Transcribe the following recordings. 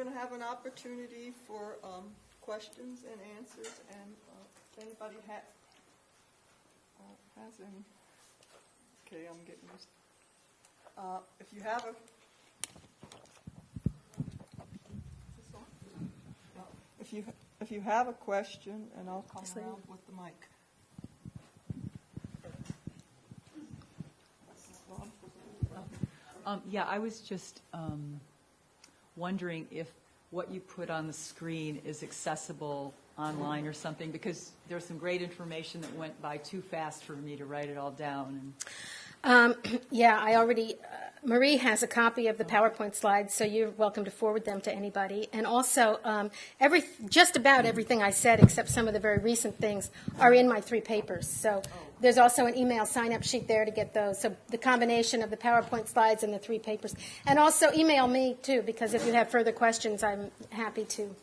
going to have an opportunity for questions and answers, and if anybody has any. Okay, I'm getting used. If you have a if you have a question, and I'll come around with the mic. Yeah, I was just wondering if what you put on the screen is accessible online or something, because there's some great information that went by too fast for me to write it all down. Yeah, I already, Marie has a copy of the PowerPoint slides, so you're welcome to forward them to anybody. And also, just about everything I said, except some of the very recent things, are in my 3 papers. So there's also an email sign-up sheet there to get those. So the combination of the PowerPoint slides and the 3 papers. And also email me, too, because if you have further questions, I'm happy to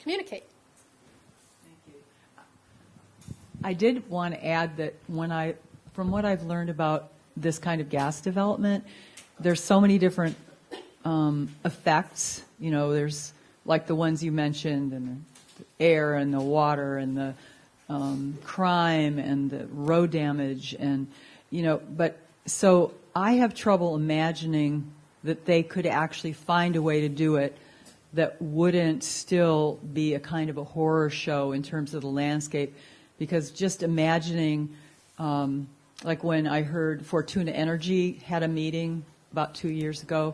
communicate. Thank you. I did want to add that from what I've learned about this kind of gas development, there's so many different effects. You know, there's like the ones you mentioned, and the air and the water and the crime and the road damage, and but so I have trouble imagining that they could actually find a way to do it that wouldn't still be a kind of a horror show in terms of the landscape, because just imagining like when I heard Fortuna Energy had a meeting about 2 years ago,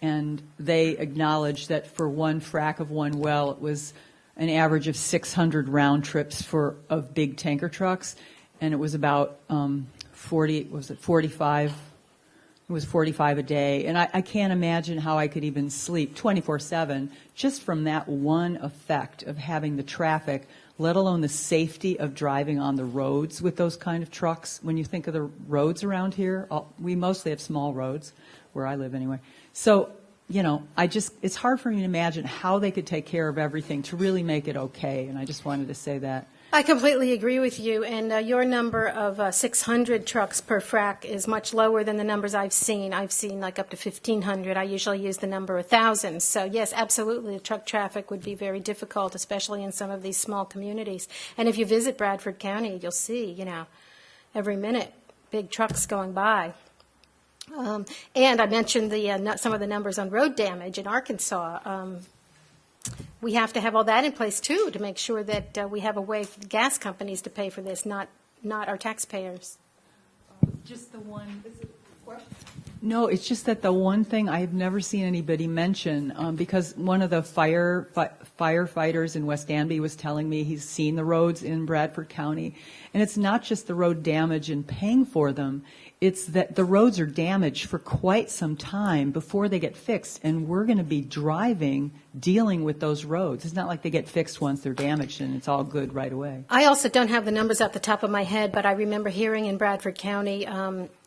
and they acknowledged that for one frac of one well, it was an average of 600 round trips of big tanker trucks, and it was about 45? It was 45 a day, and I can't imagine how I could even sleep 24/7 just from that one effect of having the traffic, let alone the safety of driving on the roads with those kind of trucks. When you think of the roads around here, we mostly have small roads, where I live anyway. So, it's hard for me to imagine how they could take care of everything to really make it okay, and I just wanted to say that. I completely agree with you, and your number of 600 trucks per frac is much lower than the numbers I've seen. I've seen like up to 1,500. I usually use the number 1,000. So yes, absolutely, the truck traffic would be very difficult, especially in some of these small communities. And if you visit Bradford County, you'll see, every minute, big trucks going by. And I mentioned some of the numbers on road damage in Arkansas. We have to have all that in place, too, to make sure that we have a way for the gas companies to pay for this, not our taxpayers. Just the one. No, it's just that the one thing I've never seen anybody mention, because one of the firefighters in West Danby was telling me he's seen the roads in Bradford County, and it's not just the road damage and paying for them. It's that the roads are damaged for quite some time before they get fixed, and we're going to be dealing with those roads. It's not like they get fixed once they're damaged and it's all good right away. I also don't have the numbers off the top of my head, but I remember hearing in Bradford County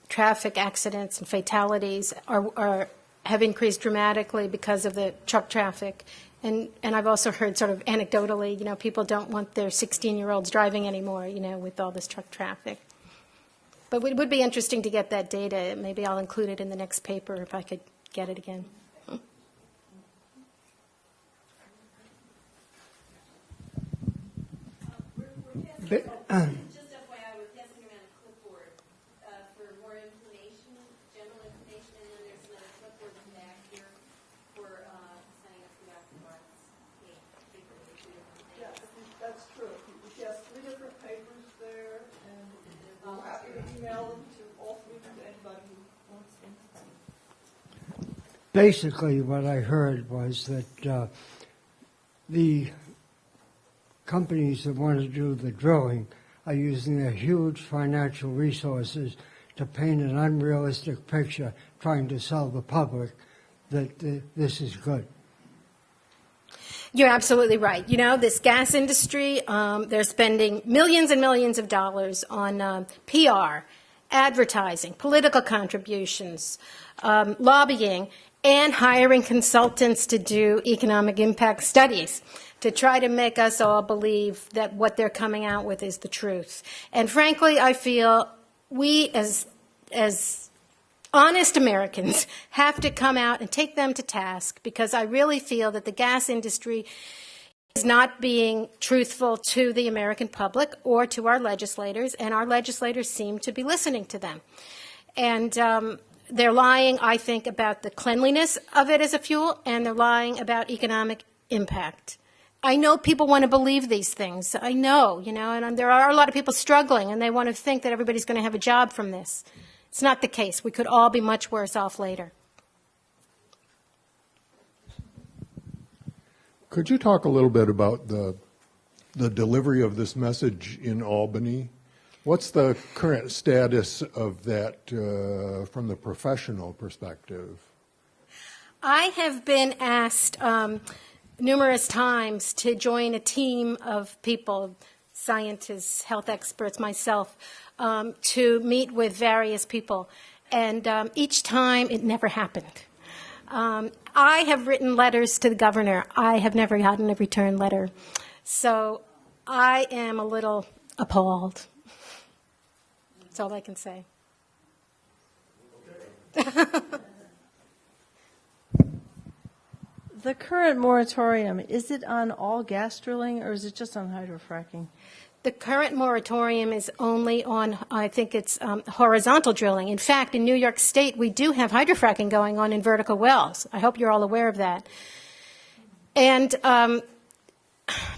traffic accidents and fatalities have increased dramatically because of the truck traffic. And I've also heard sort of anecdotally, people don't want their 16-year-olds driving anymore, with all this truck traffic. But it would be interesting to get that data. Maybe I'll include it in the next paper if I could get it again. Just FYI, we're passing around a clipboard for more information, general information, and then there's another clipboard in the back here for signing up for Dr. Barth's paper. Yeah, that's true. She has 3 different papers there, and we're happy to email them to all 3 to anybody who wants them. Basically, what I heard was that the companies that want to do the drilling are using their huge financial resources to paint an unrealistic picture, trying to sell the public that this is good. You're absolutely right. This gas industry, they're spending millions and millions of dollars on PR, advertising, political contributions, lobbying, and hiring consultants to do economic impact studies to try to make us all believe that what they're coming out with is the truth. And frankly, I feel we as honest Americans have to come out and take them to task, because I really feel that the gas industry is not being truthful to the American public or to our legislators, and our legislators seem to be listening to them. And they're lying, I think, about the cleanliness of it as a fuel, and they're lying about economic impact. I know people want to believe these things. I know, and there are a lot of people struggling, and they want to think that everybody's going to have a job from this. It's not the case. We could all be much worse off later. Could you talk a little bit about the delivery of this message in Albany? What's the current status of that from the professional perspective? I have been asked numerous times to join a team of people, scientists, health experts, myself, to meet with various people. And each time it never happened. I have written letters to the governor. I have never gotten a return letter. So I am a little appalled. That's all I can say. The current moratorium, is it on all gas drilling, or is it just on hydrofracking? The current moratorium is only on, I think it's horizontal drilling. In fact, in New York State, we do have hydrofracking going on in vertical wells. I hope you're all aware of that. And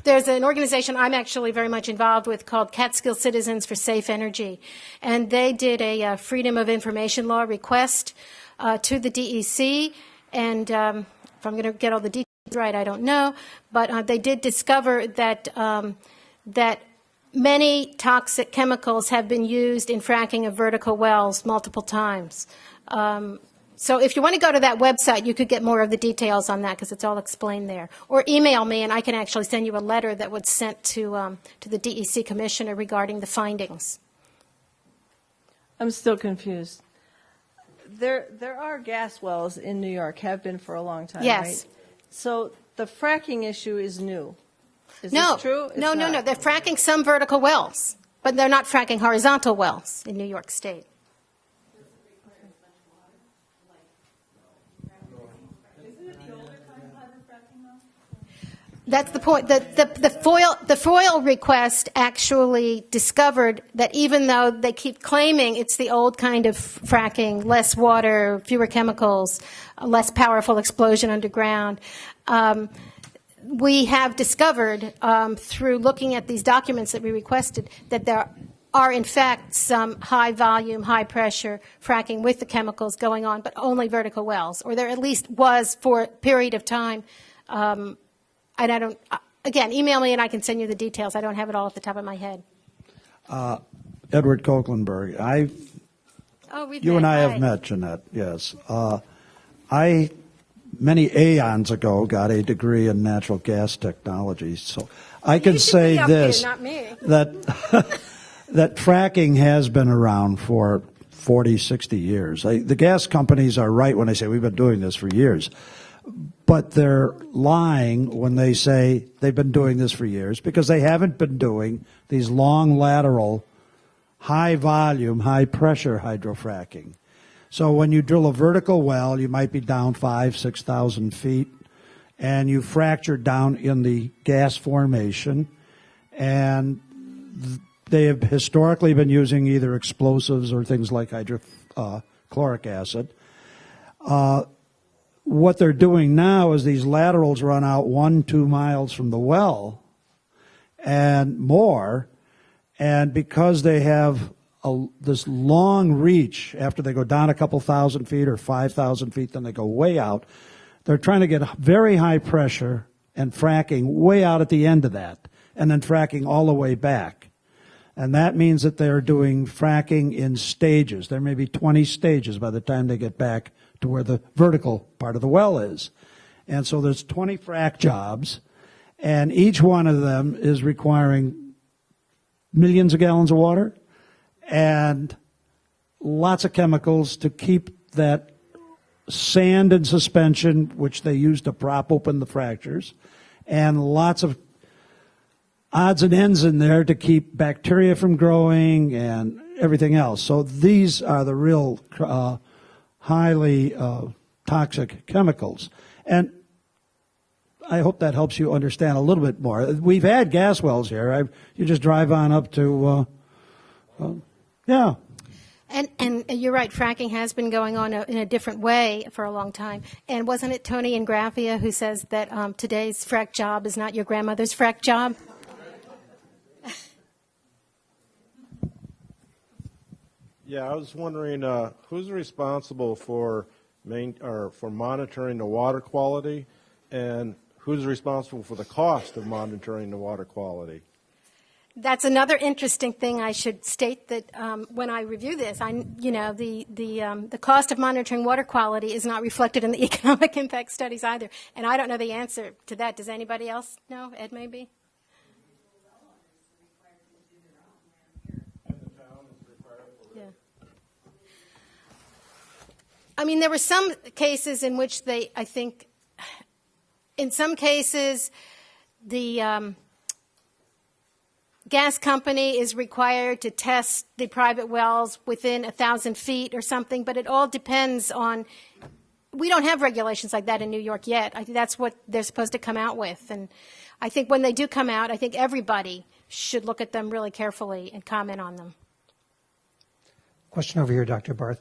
there's an organization I'm actually very much involved with called Catskill Citizens for Safe Energy. And they did a Freedom of Information Law request to the DEC. And if I'm going to get all the details right, I don't know. But they did discover that that many toxic chemicals have been used in fracking of vertical wells multiple times. So if you want to go to that website, you could get more of the details on that, because it's all explained there. Or email me, and I can actually send you a letter that was sent to the DEC commissioner regarding the findings. I'm still confused. There are gas wells in New York, have been for a long time, Yes. right? So the fracking issue is new. Is No, this true? It's no. not. They're fracking some vertical wells, but they're not fracking horizontal wells in New York State. That's the point. The FOIL request actually discovered that even though they keep claiming it's the old kind of fracking, less water, fewer chemicals, a less powerful explosion underground, we have discovered through looking at these documents that we requested that there are in fact some high volume, high pressure fracking with the chemicals going on, but only vertical wells, or there at least was for a period of time. And I don't, again, email me and I can send you the details. I don't have it all at the top of my head. Edward Copelandberg. You and I have met, Jannette, yes. I, many aeons ago, got a degree in natural gas technology. So I can say this, not me. that fracking has been around for 40, 60 years. The gas companies are right when they say we've been doing this for years. But they're lying when they say they've been doing this for years, because they haven't been doing these long lateral, high volume, high pressure hydrofracking. So when you drill a vertical well, you might be down 5,000, 6,000 feet, and you fracture down in the gas formation, and they have historically been using either explosives or things like hydrochloric acid. What they're doing now is these laterals run out 1-2 miles from the well and more, and because they have this long reach after they go down a couple thousand feet or 5,000 feet, then they go way out, they're trying to get very high pressure and fracking way out at the end of that, and then fracking all the way back. And that means that they're doing fracking in stages. There may be 20 stages by the time they get back to where the vertical part of the well is. And so there's 20 frac jobs, and each one of them is requiring millions of gallons of water and lots of chemicals to keep that sand in suspension, which they use to prop open the fractures, and lots of odds and ends in there to keep bacteria from growing and everything else. So these are the real highly toxic chemicals. And I hope that helps you understand a little bit more. We've had gas wells here. You just drive on up to, yeah. And you're right, fracking has been going on in a different way for a long time. And wasn't it Tony Ingraffea who says that today's frack job is not your grandmother's frack job? Yeah, I was wondering who's responsible for monitoring the water quality, and who's responsible for the cost of monitoring the water quality? That's another interesting thing. I should state that when I review this, the cost of monitoring water quality is not reflected in the economic impact studies either. And I don't know the answer to that. Does anybody else know? Ed, maybe? Yeah. I mean, there were some cases in which in some cases, the gas company is required to test the private wells within 1,000 feet or something, but it all depends on. We don't have regulations like that in New York yet. I think that's what they're supposed to come out with. And I think when they do come out, I think everybody should look at them really carefully and comment on them. Question over here, Dr. Barth.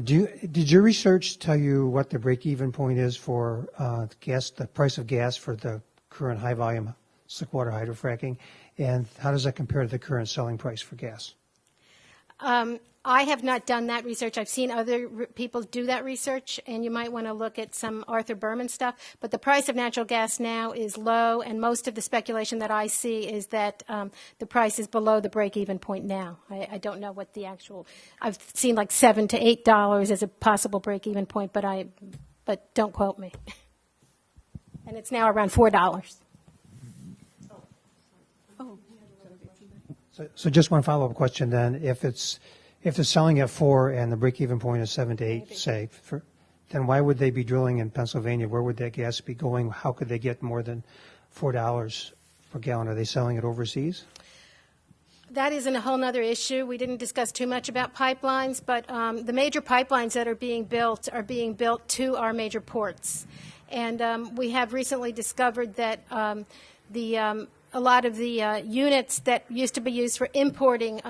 Did your research tell you what the break-even point is for the price of gas for the current high-volume slickwater hydrofracking, and how does that compare to the current selling price for gas? I have not done that research. I've seen other people do that research, and you might want to look at some Arthur Berman stuff. But the price of natural gas now is low, and most of the speculation that I see is that the price is below the break-even point now. I don't know what the actual. I've seen like $7 to $8 as a possible break-even point, but don't quote me. And it's now around $4. So just one follow-up question then. If they're selling at 4 and the break-even point is 7 to 8, say, then why would they be drilling in Pennsylvania? Where would that gas be going? How could they get more than $4 per gallon? Are they selling it overseas? That isn't a whole other issue. We didn't discuss too much about pipelines, but the major pipelines that are being built to our major ports. And we have recently discovered that a lot of the units that used to be used for importing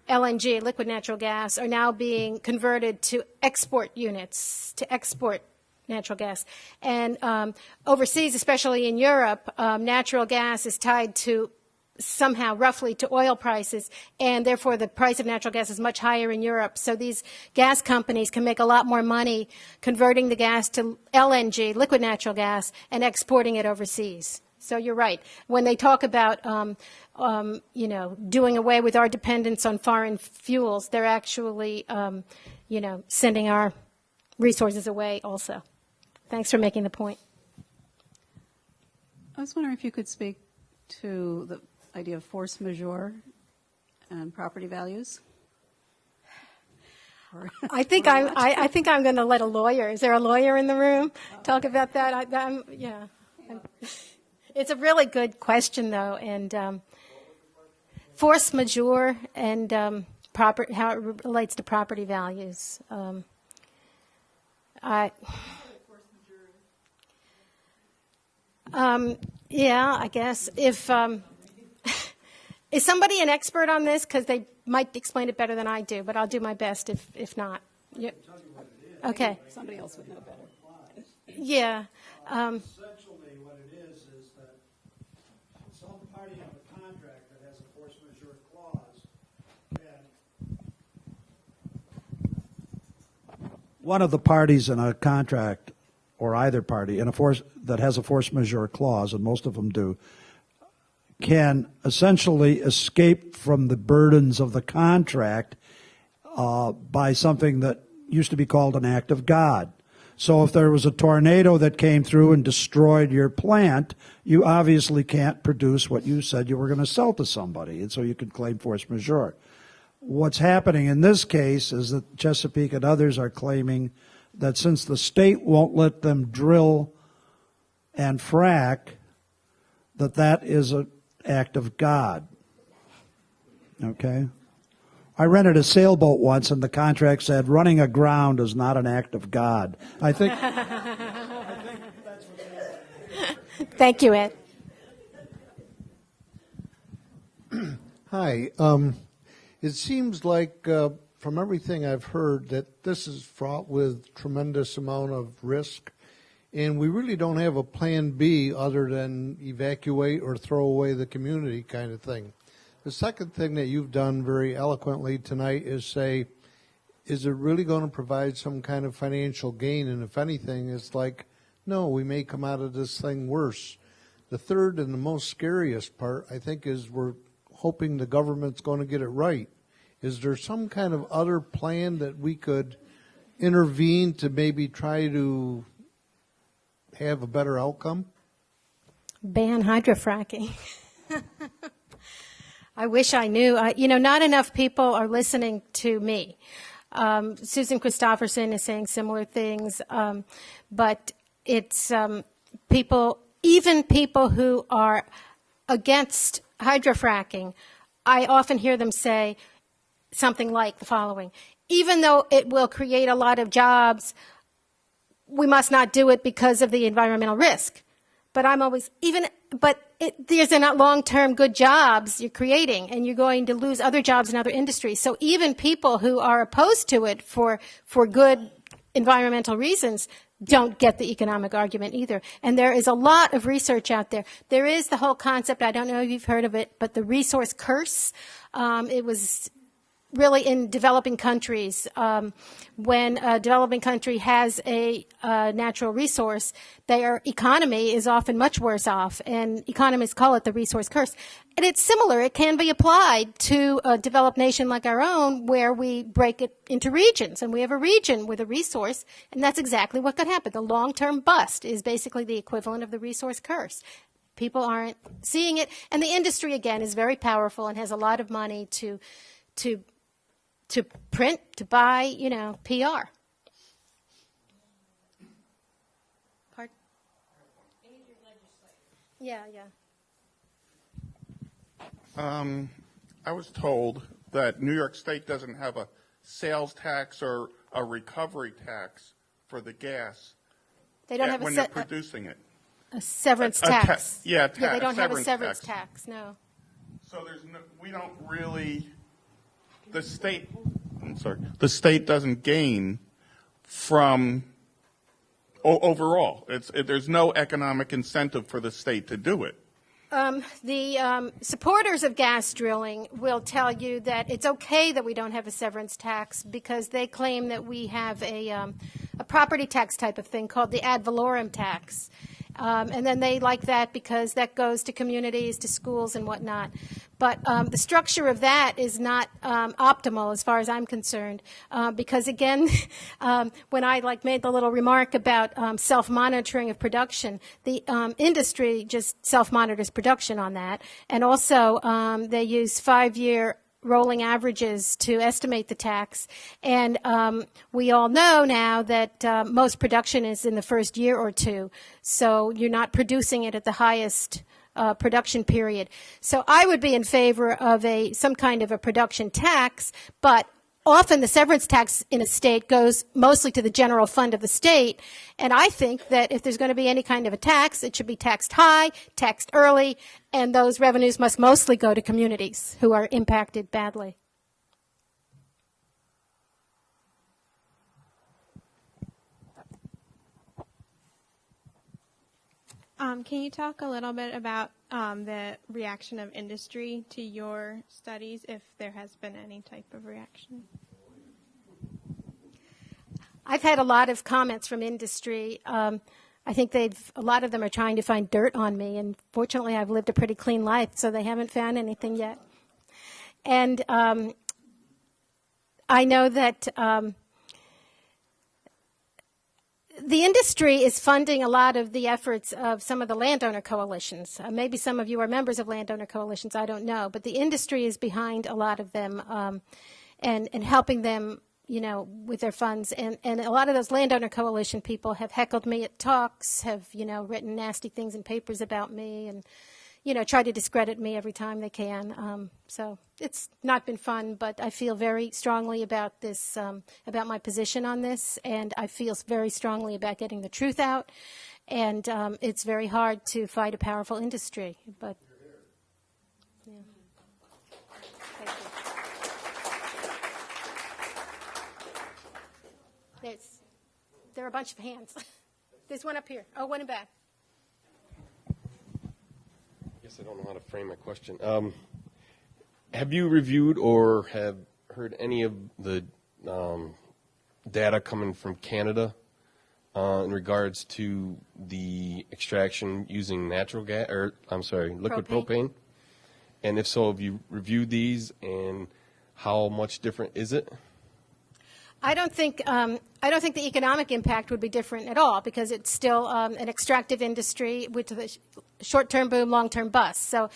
LNG, liquid natural gas, are now being converted to export units, to export natural gas. And overseas, especially in Europe, natural gas is tied to somehow roughly to oil prices, and therefore the price of natural gas is much higher in Europe. So these gas companies can make a lot more money converting the gas to LNG, liquid natural gas, and exporting it overseas. So you're right. When they talk about, doing away with our dependence on foreign fuels, they're actually, sending our resources away also. Thanks for making the point. I was wondering if you could speak to the idea of force majeure and property values. I think I'm going to let a lawyer. Is there a lawyer in the room? Talk about that. Yeah. It's a really good question, though, and force majeure and how it relates to property values. Yeah, I guess if is somebody an expert on this, because they might explain it better than I do, but I'll do my best if not. Yep. Okay. Somebody else would know better. Yeah. Essentially, what it is that some party on the contract that has a force majeure clause, and one of the parties in a contract, or either party in that has a force majeure clause, and most of them do, can essentially escape from the burdens of the contract by something that used to be called an act of God. So if there was a tornado that came through and destroyed your plant, you obviously can't produce what you said you were going to sell to somebody, and so you could claim force majeure. What's happening in this case is that Chesapeake and others are claiming that since the state won't let them drill and frack, that is an act of God. Okay? I rented a sailboat once, and the contract said, running aground is not an act of God. I think. Thank you, Ed. Hi. It seems like, from everything I've heard, that this is fraught with tremendous amount of risk, and we really don't have a plan B other than evacuate or throw away the community kind of thing. The second thing that you've done very eloquently tonight is say, is it really going to provide some kind of financial gain? And if anything, it's like, no, we may come out of this thing worse. The third and the most scariest part, I think, is we're hoping the government's going to get it right. Is there some kind of other plan that we could intervene to maybe try to have a better outcome? Ban hydrofracking. I wish I knew. Not enough people are listening to me. Susan Christofferson is saying similar things, but it's people, even people who are against hydrofracking, I often hear them say something like the following: even though it will create a lot of jobs, we must not do it because of the environmental risk. But I'm always, there's not long-term good jobs you're creating, and you're going to lose other jobs in other industries. So even people who are opposed to it for good environmental reasons don't get the economic argument either. And there is a lot of research out there. There is the whole concept, I don't know if you've heard of it, but the resource curse. It was really in developing countries. When a developing country has a natural resource, their economy is often much worse off, and economists call it the resource curse. And it's similar. It can be applied to a developed nation like our own, where we break it into regions, and we have a region with a resource, and that's exactly what could happen. The long-term bust is basically the equivalent of the resource curse. People aren't seeing it, and the industry, again, is very powerful and has a lot of money to print, to buy, PR. Pardon? Yeah. I was told that New York State doesn't have a sales tax or a recovery tax for the gas. They don't have when they're producing it. A severance tax. Yeah, they don't have a severance tax. No. So we don't really. The state doesn't gain from overall. There's no economic incentive for the state to do it. The supporters of gas drilling will tell you that it's okay that we don't have a severance tax, because they claim that we have a property tax type of thing called the ad valorem tax. And then they like that because that goes to communities, to schools and whatnot. But the structure of that is not optimal as far as I'm concerned, because again, when I made the little remark about self-monitoring of production, the industry just self-monitors production on that, and also they use 5-year rolling averages to estimate the tax. And we all know now that most production is in the first year or two, so you're not producing it at the highest production period. So I would be in favor of some kind of a production tax, but often the severance tax in a state goes mostly to the general fund of the state, and I think that if there's going to be any kind of a tax, it should be taxed high, taxed early, and those revenues must mostly go to communities who are impacted badly. Can you talk a little bit about the reaction of industry to your studies, if there has been any type of reaction? I've had a lot of comments from industry. I think a lot of them are trying to find dirt on me, and fortunately I've lived a pretty clean life, so they haven't found anything yet. And I know that the industry is funding a lot of the efforts of some of the landowner coalitions. Maybe some of you are members of landowner coalitions, I don't know. But the industry is behind a lot of them and helping them, with their funds. And a lot of those landowner coalition people have heckled me at talks, have, written nasty things in papers about me. And, try to discredit me every time they can. So it's not been fun, but I feel very strongly about this, about my position on this, and I feel very strongly about getting the truth out. And it's very hard to fight a powerful industry, but yeah. Thank you. There are a bunch of hands. There's one up here. Oh, one in back. I guess I don't know how to frame my question. Have you reviewed or have heard any of the data coming from Canada in regards to the extraction using natural gas, or liquid propane? And if so, have you reviewed these, and how much different is it? I don't think the economic impact would be different at all, because it's still an extractive industry with the short-term boom, long-term bust. So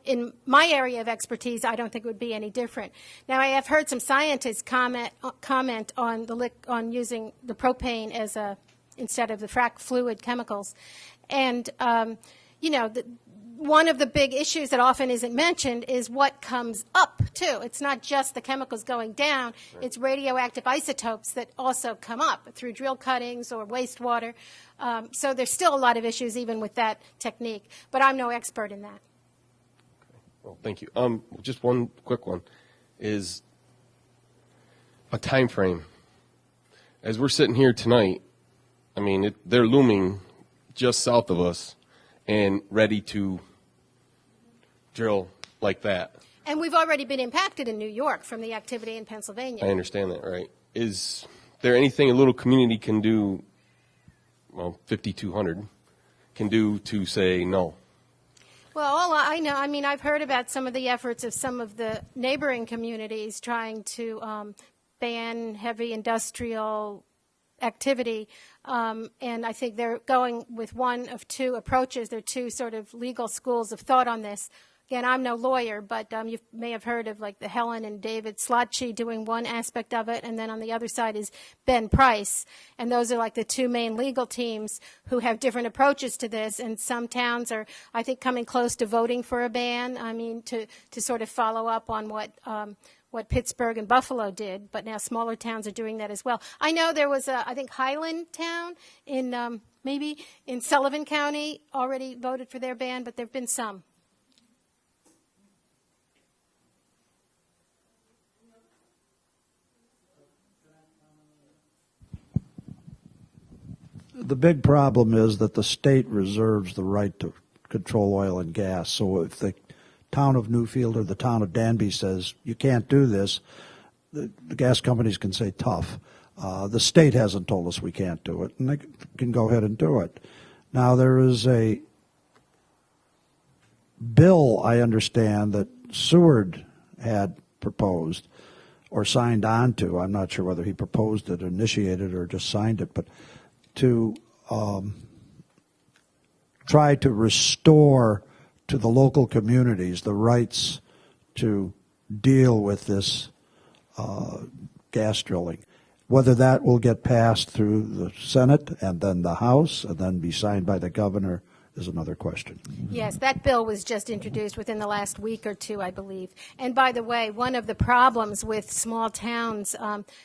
in my area of expertise, I don't think it would be any different. Now, I have heard some scientists comment on using the propane as instead of the frac fluid chemicals, and one of the big issues that often isn't mentioned is what comes up, too. It's not just the chemicals going down. Right. It's radioactive isotopes that also come up through drill cuttings or wastewater. So there's still a lot of issues even with that technique. But I'm no expert in that. Okay. Well, thank you. Just one quick one is a time frame. As we're sitting here tonight, I mean, they're looming just south of us and ready to drill like that. And we've already been impacted in New York from the activity in Pennsylvania. I understand that, right? Is there anything a little community can do, 5,200, can do to say no? Well, all I know, I've heard about some of the efforts of some of the neighboring communities trying to ban heavy industrial activity, and I think they're going with one of two approaches. There are two sort of legal schools of thought on this. Again, I'm no lawyer, but you may have heard of like the Helen and David Slotchie doing one aspect of it, and then on the other side is Ben Price, and those are like the two main legal teams who have different approaches to this. And some towns are, I think, coming close to voting for a ban. To sort of follow up on what Pittsburgh and Buffalo did, but now smaller towns are doing that as well. I know there was I think Highland Town in maybe in Sullivan County already voted for their ban, but there have been some. The big problem is that the state reserves the right to control oil and gas. So if the town of Newfield or the town of Danby says you can't do this, the gas companies can say tough. The state hasn't told us we can't do it, and they can go ahead and do it. Now, there is a bill, I understand, that Seward had proposed or signed on to. I'm not sure whether he proposed it, initiated it, or just signed it, but to try to restore to the local communities the rights to deal with this gas drilling. Whether that will get passed through the Senate and then the House and then be signed by the governor is another question. Yes, that bill was just introduced within the last week or two, I believe. And by the way, one of the problems with small towns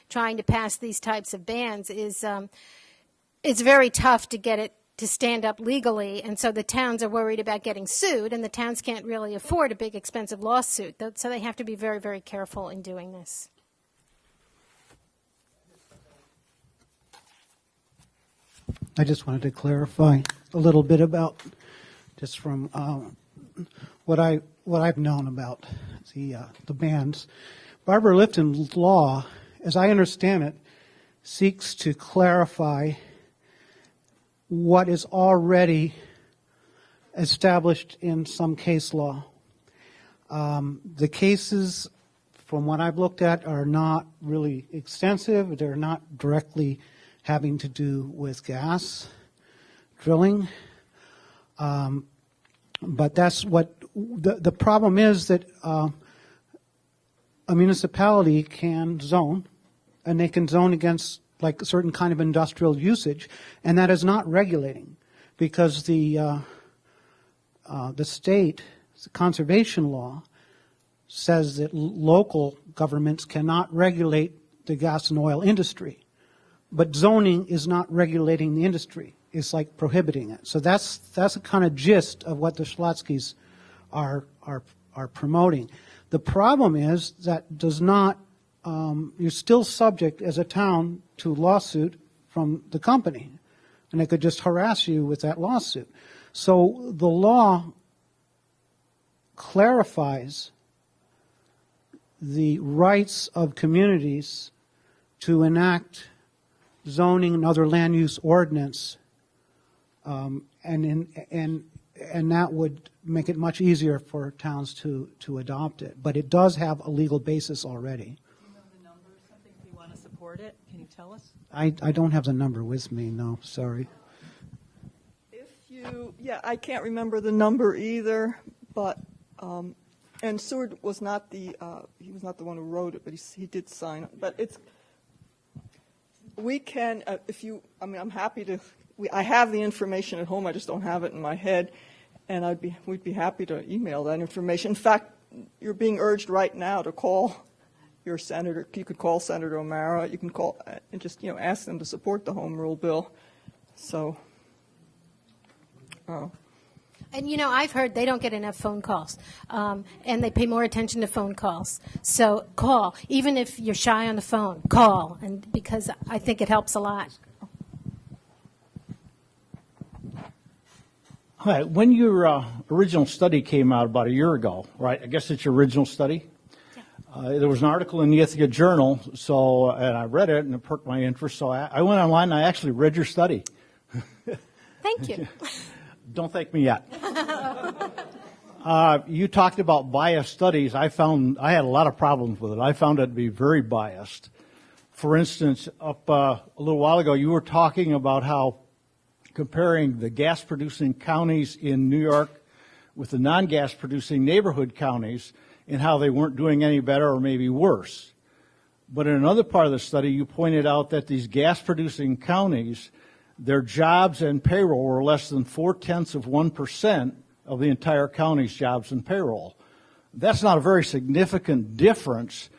trying to pass these types of bans is it's very tough to get it to stand up legally, and so the towns are worried about getting sued, and the towns can't really afford a big, expensive lawsuit, so they have to be very, very careful in doing this. I just wanted to clarify a little bit about, just from what I've known about the bans. Barbara Lifton's law, as I understand it, seeks to clarify what is already established in some case law. The cases, from what I've looked at, are not really extensive. They're not directly having to do with gas drilling. But that's what the problem is, that a municipality can zone, and they can zone against like a certain kind of industrial usage, and that is not regulating, because the the state conservation law says that local governments cannot regulate the gas and oil industry, but zoning is not regulating the industry. It's like prohibiting it. So that's the kind of gist of what the Schlotzskys are promoting. The problem is that does not, you're still subject as a town to lawsuit from the company, and they could just harass you with that lawsuit. So the law clarifies the rights of communities to enact zoning and other land use ordinance, and that would make it much easier for towns to adopt it. But it does have a legal basis already. Do you know the number or something if you want to support it? Can you tell us? I don't have the number with me, no, sorry. I can't remember the number either, but, and Seward was not he was not the one who wrote it, but he did sign it. But we can, I'm happy to, I have the information at home, I just don't have it in my head, and we'd be happy to email that information. In fact, you're being urged right now to call your senator. You could call Senator O'Mara. You can call and just, ask them to support the home rule bill. So. And I've heard they don't get enough phone calls, and they pay more attention to phone calls. So call, even if you're shy on the phone, call, and because I think it helps a lot. Hi, when your original study came out about a year ago, right? I guess it's your original study. There was an article in the Ithaca Journal, and I read it and it perked my interest. So I went online and I actually read your study. Thank you. Don't thank me yet. You talked about biased studies. I had a lot of problems with it. I found it to be very biased. For instance, a little while ago, you were talking about how comparing the gas-producing counties in New York with the non-gas-producing neighborhood counties and how they weren't doing any better or maybe worse. But in another part of the study, you pointed out that these gas-producing counties, their jobs and payroll were less than 0.4% of the entire county's jobs and payroll. That's not a very significant difference.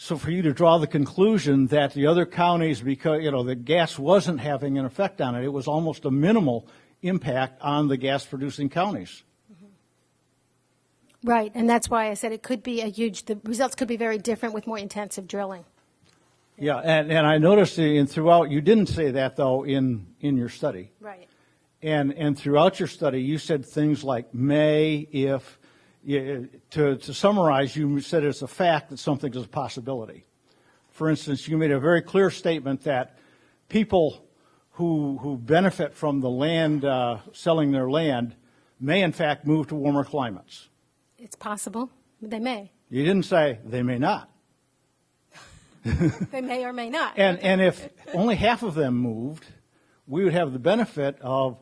So for you to draw the conclusion that the other counties, because the gas wasn't having an effect on it, it was almost a minimal impact on the gas-producing counties. Right, and that's why I said it could be the results could be very different with more intensive drilling. Yeah, and I noticed throughout, you didn't say that, though, in your study. Right. And throughout your study, you said things like may, if. To summarize, you said it's a fact that something is a possibility. For instance, you made a very clear statement that people who benefit from the land, selling their land, may in fact move to warmer climates. It's possible. They may. You didn't say they may not. They may or may not. And if only half of them moved, we would have the benefit of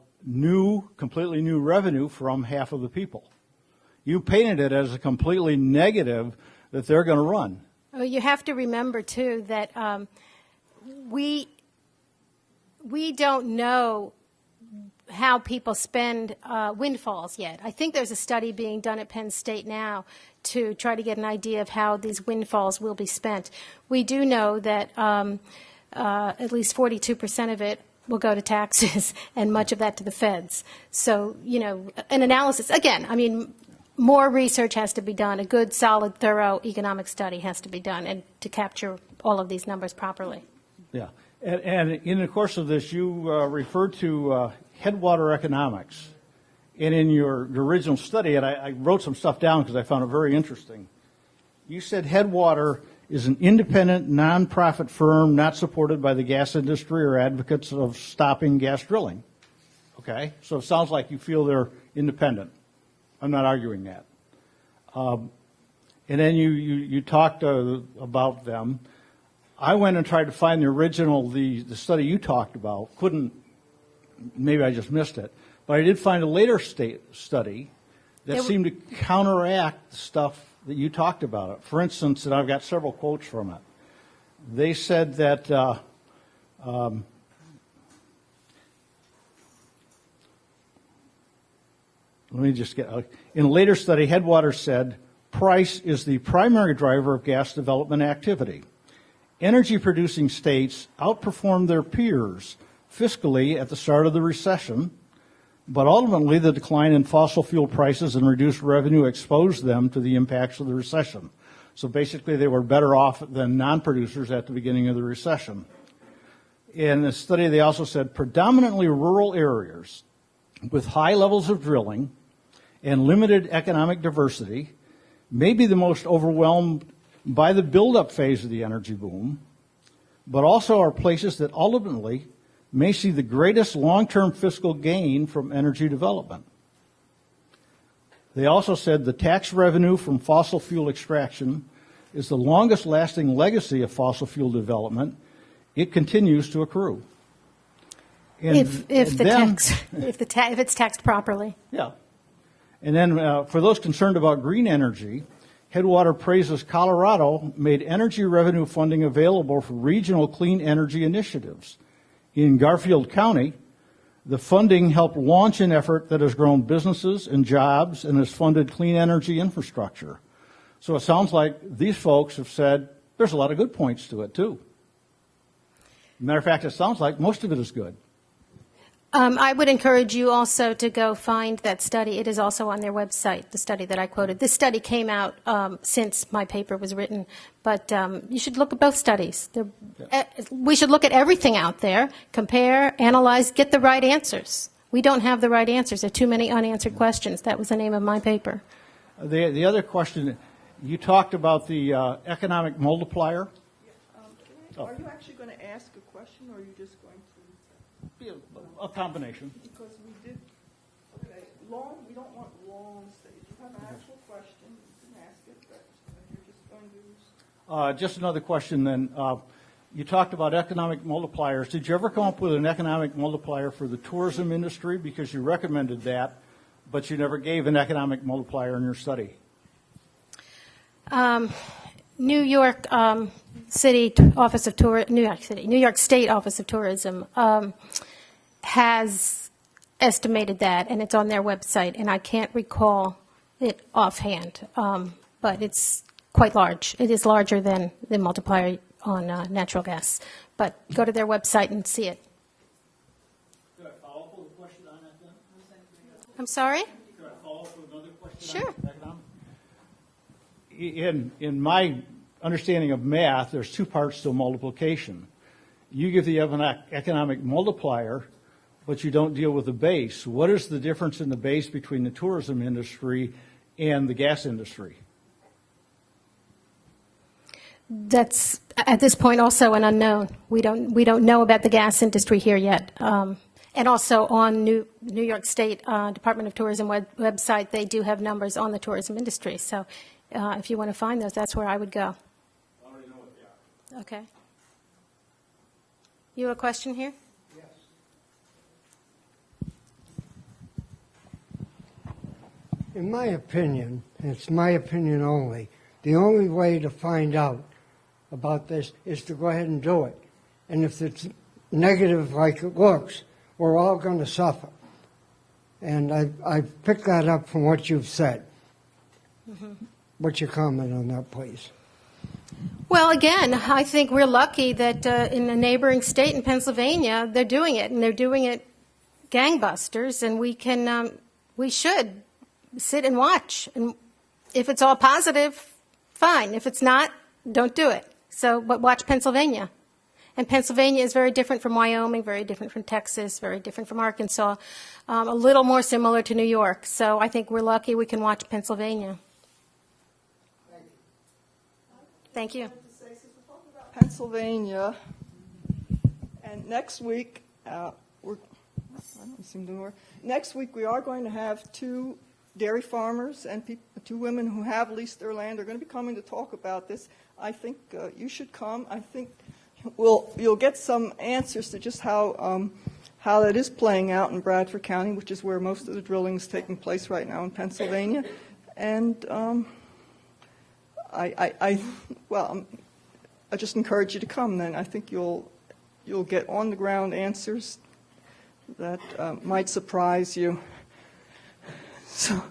completely new revenue from half of the people. You painted it as a completely negative that they're going to run. Well, you have to remember, too, that we don't know how people spend windfalls yet. I think there's a study being done at Penn State now to try to get an idea of how these windfalls will be spent. We do know that at least 42% of it will go to taxes and much of that to the feds. So, an analysis, again, more research has to be done. A good, solid, thorough economic study has to be done and to capture all of these numbers properly. Yeah. And in the course of this, you referred to headwater economics. And in your original study, and I wrote some stuff down because I found it very interesting, you said Headwater is an independent, nonprofit firm not supported by the gas industry or advocates of stopping gas drilling. Okay? So it sounds like you feel they're independent. I'm not arguing that. And then you talked about them. I went and tried to find the original, the study you talked about. Couldn't, maybe I just missed it. But I did find a later study that seemed to counteract the stuff that you talked about. For instance, and I've got several quotes from it. They said that let me just get, in a later study, Headwaters said, price is the primary driver of gas development activity. Energy-producing states outperformed their peers fiscally at the start of the recession, but ultimately the decline in fossil fuel prices and reduced revenue exposed them to the impacts of the recession. So basically they were better off than non-producers at the beginning of the recession. In the study, they also said predominantly rural areas with high levels of drilling and limited economic diversity may be the most overwhelmed by the buildup phase of the energy boom, but also are places that ultimately may see the greatest long-term fiscal gain from energy development. They also said the tax revenue from fossil fuel extraction is the longest lasting legacy of fossil fuel development. It continues to accrue. If it's taxed properly. Yeah. And then for those concerned about green energy, Headwater praises Colorado made energy revenue funding available for regional clean energy initiatives. In Garfield County, the funding helped launch an effort that has grown businesses and jobs and has funded clean energy infrastructure. So it sounds like these folks have said there's a lot of good points to it, too. Matter of fact, it sounds like most of it is good. I would encourage you also to go find that study. It is also on their website, the study that I quoted. This study came out since my paper was written, but you should look at both studies. We should look at everything out there, compare, analyze, get the right answers. We don't have the right answers. There are too many unanswered questions. That was the name of my paper. The other question, you talked about the economic multiplier. Are you actually going to ask a question, or are you just going to? A combination. Because we did, we don't want long statements. If you have an actual question, you can ask it, but you're just going to. Just another question then. You talked about economic multipliers. Did you ever come up with an economic multiplier for the tourism industry? Because you recommended that, but you never gave an economic multiplier in your study. New York City Office of New York State Office of Tourism has estimated that, and it's on their website, and I can't recall it offhand, but it's quite large. It is larger than the multiplier on natural gas. But go to their website and see it. Could I follow up with a question on that then? I'm sorry? Could I follow up with another question? Sure. On economic? In my understanding of math, there's two parts to multiplication. You give the economic multiplier, but you don't deal with the base. What is the difference in the base between the tourism industry and the gas industry? That's at this point also an unknown. We don't know about the gas industry here yet. And also on New York State Department of Tourism website, they do have numbers on the tourism industry. So if you want to find those, that's where I would go. I already know what they are. Okay. You have a question here? Yes. In my opinion, and it's my opinion only, the only way to find out about this is to go ahead and do it. And if it's negative like it looks, we're all going to suffer. And I've picked that up from what you've said. Mm-hmm. What's your comment on that, please? Well, again, I think we're lucky that in a neighboring state in Pennsylvania, they're doing it, and they're doing it gangbusters, and we should sit and watch. And if it's all positive, fine. If it's not, don't do it. So, but watch Pennsylvania. And Pennsylvania is very different from Wyoming, very different from Texas, very different from Arkansas, a little more similar to New York. So I think we're lucky we can watch Pennsylvania. Thank you. Pennsylvania, and next week, next week we are going to have two dairy farmers and two women who have leased their land. They're going to be coming to talk about this. I think you should come. I think you'll get some answers to just how that is playing out in Bradford County, which is where most of the drilling is taking place right now in Pennsylvania. And I just encourage you to come. Then I think you'll get on the ground answers that might surprise you. So,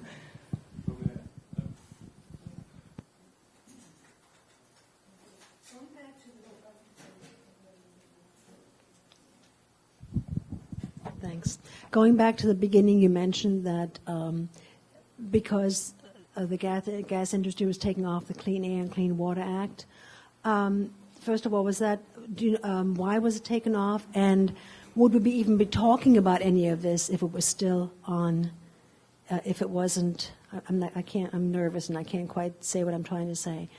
Thanks. Going back to the beginning, you mentioned that because the gas industry was taking off the Clean Air and Clean Water Act. First of all, was that why was it taken off, and would we even be talking about any of this if it was still on? If it wasn't, I'm nervous and I can't quite say what I'm trying to say.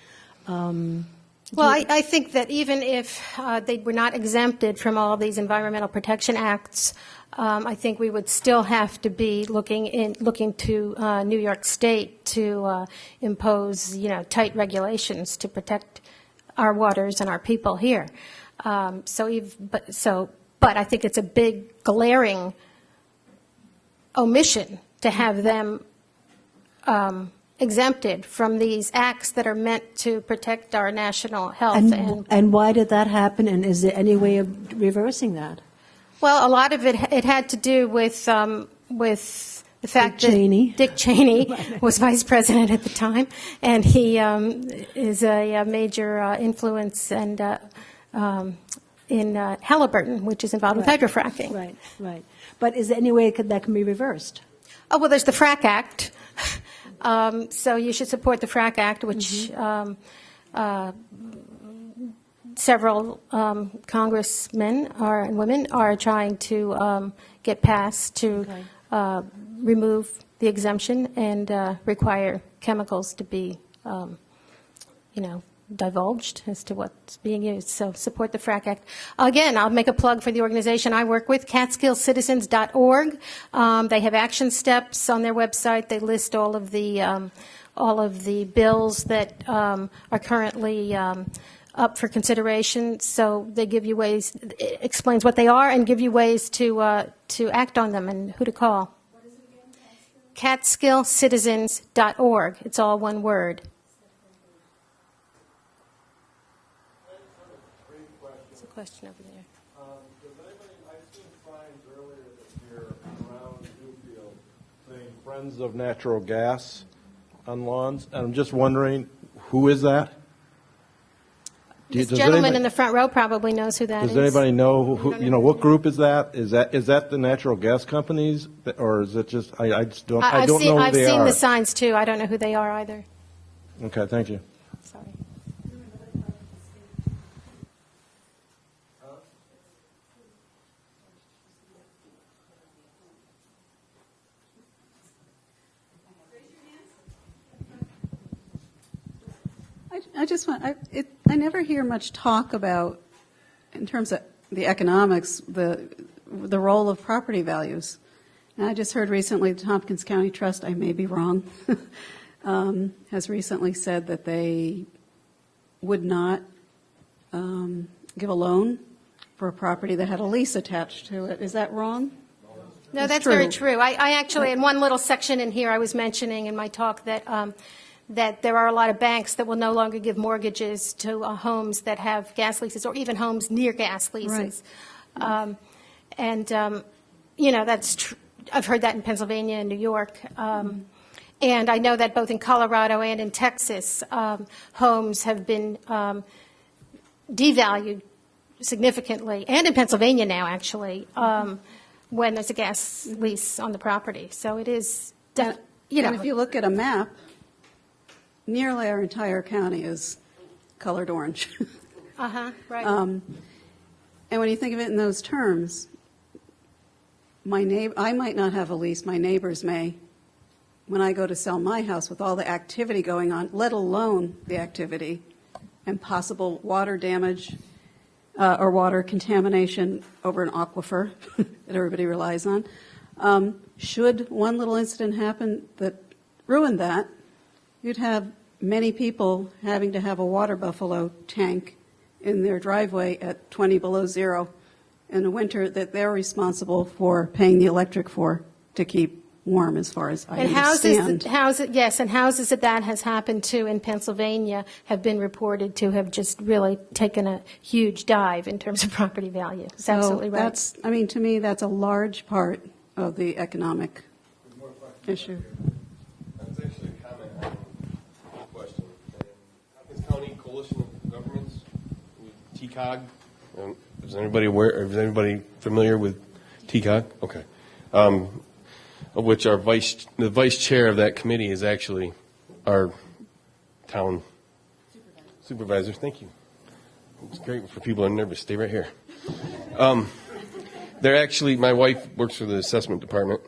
Well, I think that even if they were not exempted from all these environmental protection acts, I think we would still have to be looking to New York State to impose, tight regulations to protect our waters and our people here. But I think it's a big glaring omission to have them exempted from these acts that are meant to protect our national health. And why did that happen? And is there any way of reversing that? Well, a lot of it had to do with the fact that Dick Cheney was vice president at the time, and he is a major influence and in Halliburton, which is involved with hydrofracking. Right. But is there any way that can be reversed? Oh, well, there's the FRAC Act. So you should support the FRAC Act, which several congressmen and women are trying to get passed to remove the exemption and require chemicals to be, divulged as to what's being used. So support the FRAC Act. Again, I'll make a plug for the organization I work with, CatskillCitizens.org. They have action steps on their website. They list all of the bills that are currently up for consideration. So they give you ways, it explains what they are, and give you ways to act on them and who to call. What is it again? CatskillCitizens.org. It's all one word. Question over there. I've seen signs earlier this year around Newfield saying Friends of Natural Gas on lawns, and I'm just wondering, who is that? This gentleman in the front row probably knows who that is. Does anybody know who, what group is that? Is that the natural gas companies, or is it just I just don't know who they are? I've seen the signs too. I don't know who they are either. Okay, thank you. Sorry. I never hear much talk about, in terms of the economics, the role of property values. And I just heard recently the Tompkins County Trust, I may be wrong, has recently said that they would not give a loan for a property that had a lease attached to it. Is that wrong? No, that's very true. I actually, in one little section in here, I was mentioning in my talk that there are a lot of banks that will no longer give mortgages to homes that have gas leases or even homes near gas leases. Right. That's true. I've heard that in Pennsylvania and New York. And I know that both in Colorado and in Texas, homes have been devalued significantly, and in Pennsylvania now, actually, when there's a gas lease on the property. So it is, And if you look at a map, nearly our entire county is colored orange. Right. And when you think of it in those terms, I might not have a lease, my neighbors may. When I go to sell my house with all the activity going on, let alone the activity and possible water damage or water contamination over an aquifer that everybody relies on, should one little incident happen that ruined that, you'd have many people having to have a water buffalo tank in their driveway at 20 below zero in the winter that they're responsible for paying the electric for to keep warm, as far as I understand. And houses that has happened to in Pennsylvania have been reported to have just really taken a huge dive in terms of property value. That's absolutely right. To me, that's a large part of the economic issue. TCOG. Is anybody aware? Is anybody familiar with TCOG? Okay. Of which the vice chair of that committee is actually our town supervisor. Thank you. It's great for people who are nervous. Stay right here. They're actually, my wife works for the assessment department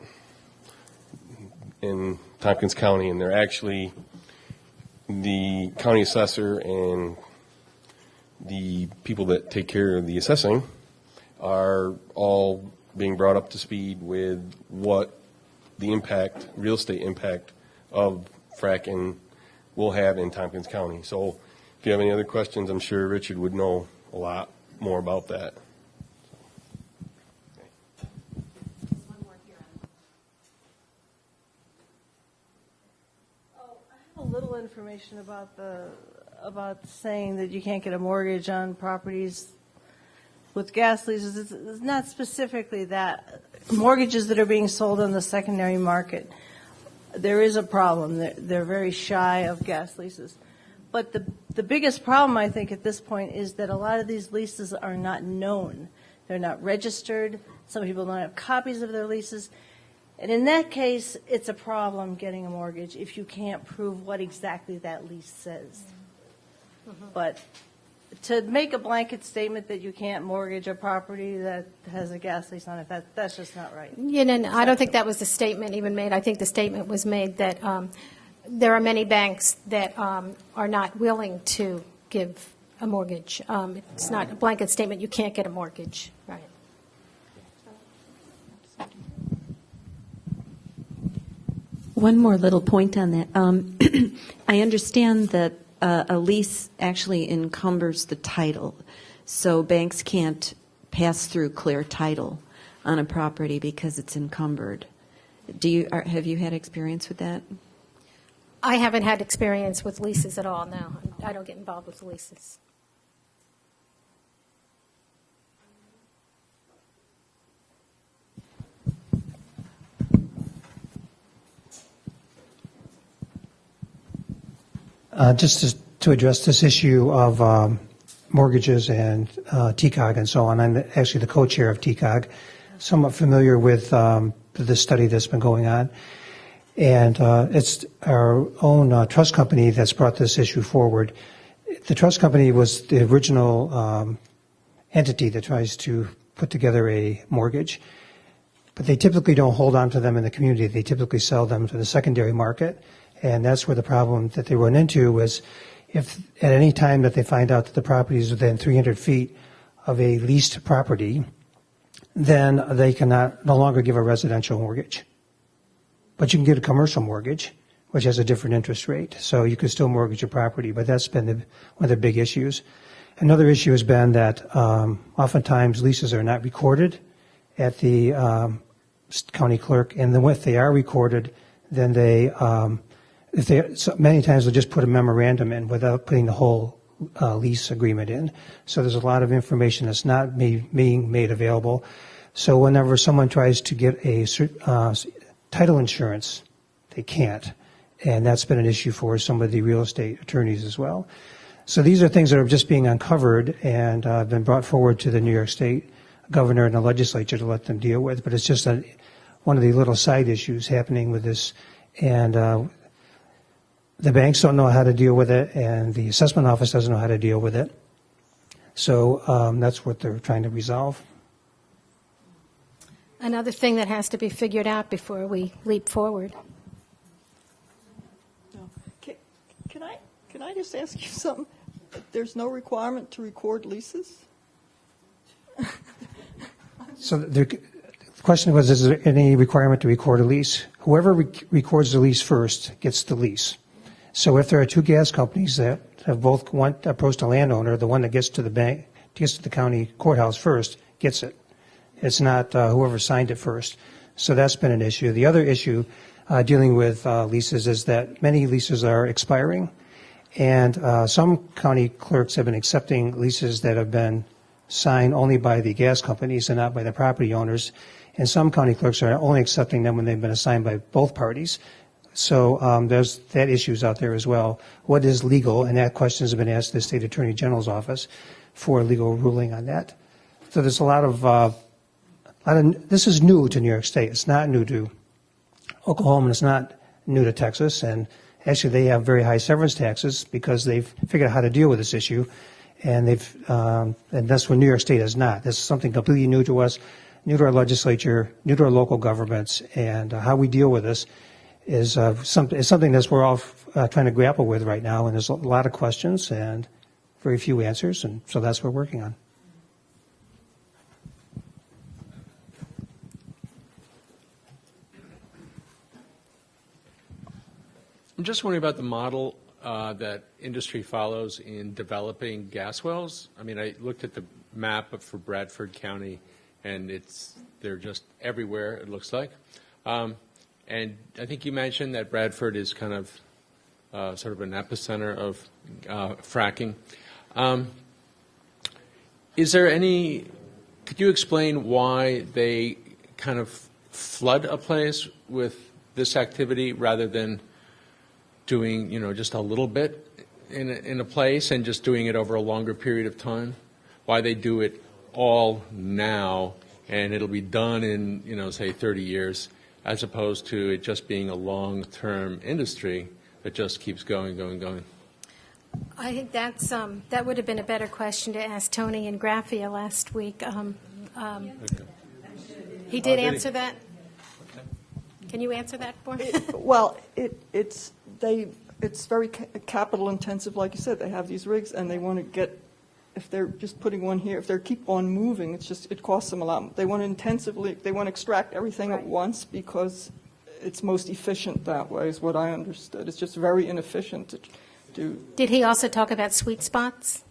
in Tompkins County, and they're actually the county assessor and the people that take care of the assessing are all being brought up to speed with what the impact, real estate impact of fracking will have in Tompkins County. So if you have any other questions, I'm sure Richard would know a lot more about that. A little information about saying that you can't get a mortgage on properties with gas leases. It's not specifically that. Mortgages that are being sold on the secondary market, there is a problem. They're very shy of gas leases. But the biggest problem, I think, at this point is that a lot of these leases are not known. They're not registered. Some people don't have copies of their leases. And in that case, it's a problem getting a mortgage if you can't prove what exactly that lease says. But to make a blanket statement that you can't mortgage a property that has a gas lease on it, that's just not right. Yeah, and I don't think that was the statement even made. I think the statement was made that there are many banks that are not willing to give a mortgage. It's not a blanket statement. You can't get a mortgage. Right. One more little point on that. I understand that a lease actually encumbers the title, so banks can't pass through clear title on a property because it's encumbered. Have you had experience with that? I haven't had experience with leases at all, no. I don't get involved with leases. Just to address this issue of mortgages and TCOG and so on, I'm actually the co-chair of TCOG, somewhat familiar with the study that's been going on. And it's our own trust company that's brought this issue forward. The trust company was the original entity that tries to put together a mortgage, but they typically don't hold on to them in the community. They typically sell them to the secondary market. And that's where the problem that they run into was if at any time that they find out that the property is within 300 feet of a leased property, then they cannot no longer give a residential mortgage. But you can get a commercial mortgage, which has a different interest rate. So you can still mortgage your property, but that's been one of the big issues. Another issue has been that oftentimes leases are not recorded at the county clerk, and then if they are recorded, then many times they'll just put a memorandum in without putting the whole lease agreement in. So there's a lot of information that's not being made available. So whenever someone tries to get a title insurance, they can't. And that's been an issue for some of the real estate attorneys as well. So these are things that are just being uncovered and been brought forward to the New York State governor and the legislature to let them deal with. But it's just one of the little side issues happening with this. And the banks don't know how to deal with it, and the assessment office doesn't know how to deal with it. So that's what they're trying to resolve. Another thing that has to be figured out before we leap forward. Can I just ask you something? There's no requirement to record leases? So the question was, is there any requirement to record a lease? Whoever records the lease first gets the lease. So if there are two gas companies that have both approached a landowner, the one that gets to the county courthouse first gets it. It's not whoever signed it first. So that's been an issue. The other issue dealing with leases is that many leases are expiring, and some county clerks have been accepting leases that have been signed only by the gas companies and not by the property owners, and some county clerks are only accepting them when they've been assigned by both parties. So there's that issues out there as well. What is legal? And that question has been asked to the State Attorney General's office for a legal ruling on that. So there's a lot of this is new to New York State. It's not new to Oklahoma. It's not new to Texas. And actually, they have very high severance taxes because they've figured out how to deal with this issue. And and that's what New York State is not. This is something completely new to us, new to our legislature, new to our local governments, and how we deal with this is something that we're all trying to grapple with right now. And there's a lot of questions and very few answers, and so that's what we're working on. I'm just wondering about the model that industry follows in developing gas wells. I mean, I looked at the map for Bradford County, and they're just everywhere, it looks like. And I think you mentioned that Bradford is kind of sort of an epicenter of fracking. Could you explain why they kind of flood a place with this activity rather than doing, just a little bit in a place and just doing it over a longer period of time? Why they do it all now and it'll be done in, say 30 years, as opposed to it just being a long-term industry that just keeps going. I think that would have been a better question to ask Tony Ingraffea last week. He did answer that. Can you answer that for me? Well, it's very capital intensive, like you said. They have these rigs, and they want to get. If they're just putting one here, if they keep on moving, it costs them a lot. They want to extract everything at once because it's most efficient that way, is what I understood. It's just very inefficient to do. Did he also talk about sweet spots?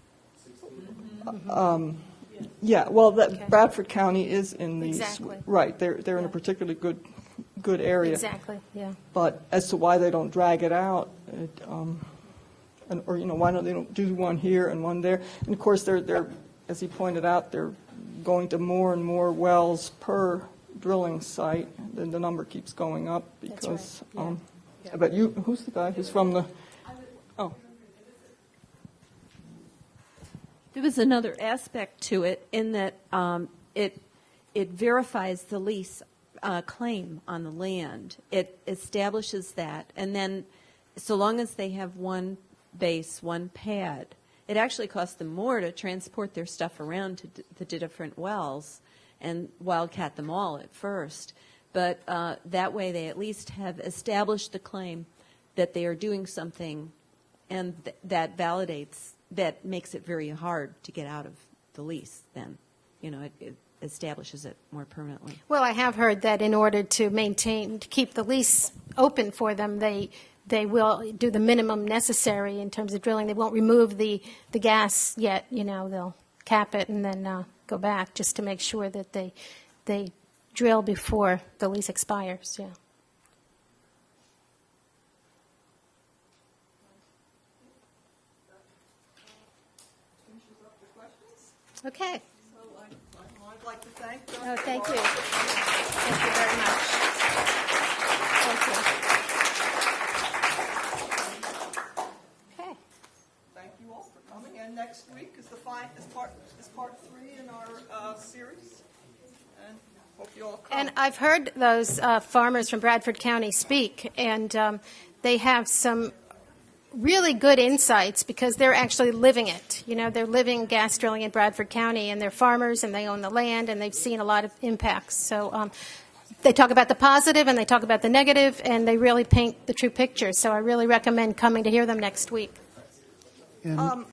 Yeah, well, Bradford County is in the Exactly. Right. They're in a particularly good area. Exactly. Yeah. But as to why they don't drag it out, why don't they do one here and one there? And of course, they're as he pointed out, they're going to more and more wells per drilling site. Then the number keeps going up because. That's right. Yeah. But who's the guy who's from the? Oh. There was another aspect to it in that it verifies the lease claim on the land. It establishes that, and then so long as they have one base, one pad, it actually costs them more to transport their stuff around to the different wells and wildcat them all at first. But that way they at least have established the claim that they are doing something, and that validates, that makes it very hard to get out of the lease then. It establishes it more permanently. Well, I have heard that in order to keep the lease open for them, they will do the minimum necessary in terms of drilling. They won't remove the gas yet. They'll cap it and then go back just to make sure that they drill before the lease expires. Yeah. Okay. So I'd like to thank them. Oh, thank you. Thank you very much. Thank you. Okay. Thank you all for coming. And next week is part 3 in our series. And hope you all come. And I've heard those farmers from Bradford County speak, and they have some really good insights because they're actually living it. They're living gas drilling in Bradford County, and they're farmers, and they own the land, and they've seen a lot of impacts. So they talk about the positive, and they talk about the negative, and they really paint the true picture. So I really recommend coming to hear them next week.